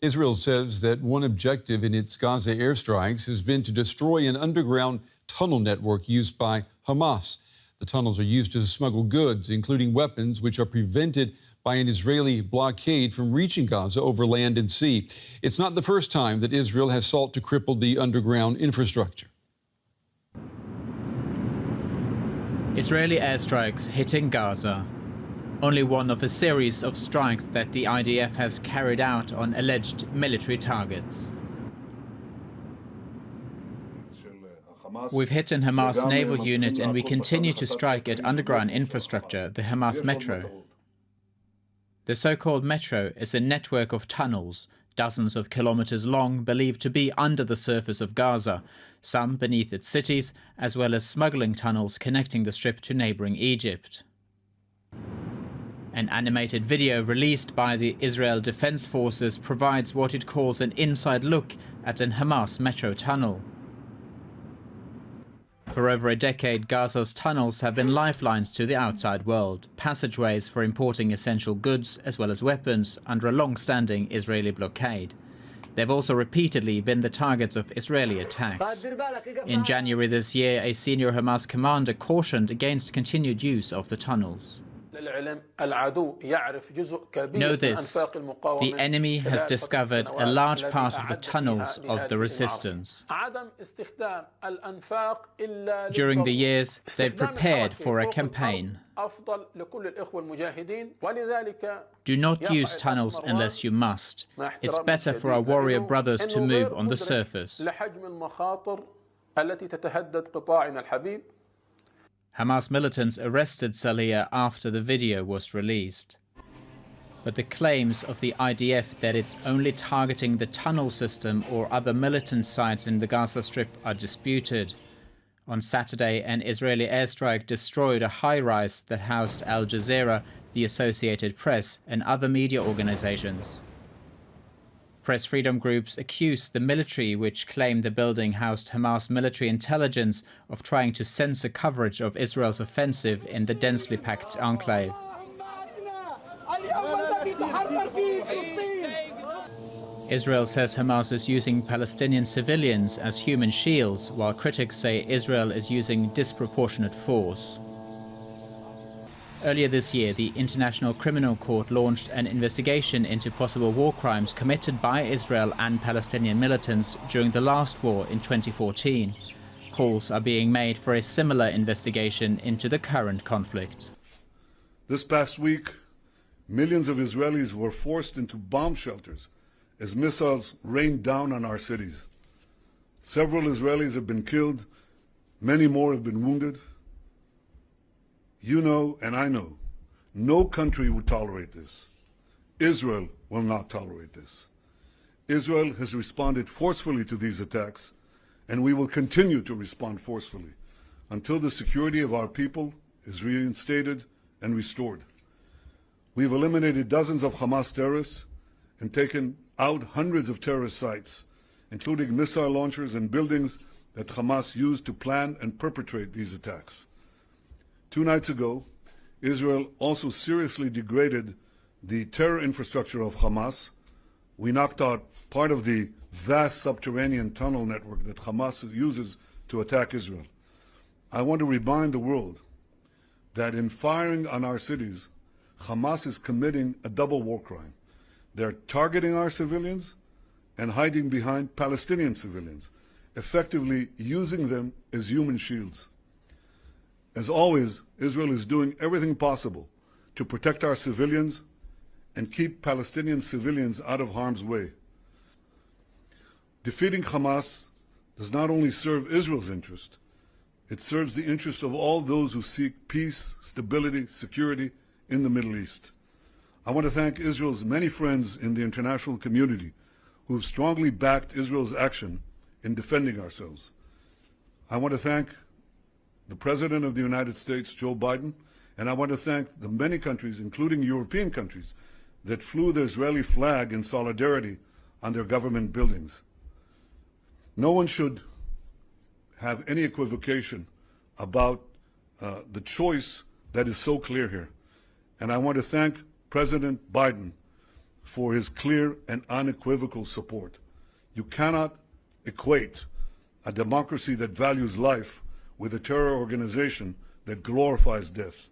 Israel says that one objective in its Gaza airstrikes has been to destroy an underground tunnel network used by Hamas. The tunnels are used to smuggle goods, including weapons, which are prevented by an Israeli blockade from reaching Gaza over land and sea. It's not the first time that Israel has sought to cripple the underground infrastructure. Israeli airstrikes hitting Gaza. Only one of a series of strikes that the IDF has carried out on alleged military targets. We've hit an Hamas naval unit and we continue to strike at underground infrastructure, the Hamas metro. The so-called metro is a network of tunnels, dozens of kilometers long, believed to be under the surface of Gaza, some beneath its cities, as well as smuggling tunnels connecting the strip to neighboring Egypt. An animated video released by the Israel Defense Forces provides what it calls an inside look at an Hamas metro tunnel. For over a decade, Gaza's tunnels have been lifelines to the outside world, passageways for importing essential goods as well as weapons under a long-standing Israeli blockade. They've also repeatedly been the targets of Israeli attacks. In January this year, a senior Hamas commander cautioned against continued use of the tunnels. Know this, the enemy has discovered a large part of the tunnels of the resistance. During the years, they've prepared for a campaign. Do not use tunnels unless you must. It's better for our warrior brothers to move on the surface. Hamas militants arrested Salih after the video was released. But the claims of the IDF that it's only targeting the tunnel system or other militant sites in the Gaza Strip are disputed. On Saturday, an Israeli airstrike destroyed a high-rise that housed Al Jazeera, the Associated Press, and other media organizations. Press freedom groups accused the military, which claimed the building housed Hamas military intelligence, of trying to censor coverage of Israel's offensive in the densely packed enclave. Israel says Hamas is using Palestinian civilians as human shields, while critics say Israel is using disproportionate force. Earlier this year, the International Criminal Court launched an investigation into possible war crimes committed by Israel and Palestinian militants during the last war in 2014. Calls are being made for a similar investigation into the current conflict. This past week, millions of Israelis were forced into bomb shelters as missiles rained down on our cities. Several Israelis have been killed, many more have been wounded. You know, and I know, no country would tolerate this. Israel will not tolerate this. Israel has responded forcefully to these attacks, and we will continue to respond forcefully until the security of our people is reinstated and restored. We've eliminated dozens of Hamas terrorists and taken out hundreds of terrorist sites, including missile launchers and buildings that Hamas used to plan and perpetrate these attacks. 2 nights ago, Israel also seriously degraded the terror infrastructure of Hamas. We knocked out part of the vast subterranean tunnel network that Hamas uses to attack Israel. I want to remind the world that in firing on our cities, Hamas is committing a double war crime. They're targeting our civilians and hiding behind Palestinian civilians, effectively using them as human shields. As always, Israel is doing everything possible to protect our civilians and keep Palestinian civilians out of harm's way. Defeating Hamas does not only serve Israel's interest, it serves the interests of all those who seek peace, stability, security in the Middle East. I want to thank Israel's many friends in the international community who have strongly backed Israel's action in defending ourselves. I want to thank the President of the United States, Joe Biden, and I want to thank the many countries, including European countries, that flew the Israeli flag in solidarity on their government buildings. No one should have any equivocation about the choice that is so clear here. And I want to thank President Biden for his clear and unequivocal support. You cannot equate a democracy that values life with a terror organization that glorifies death.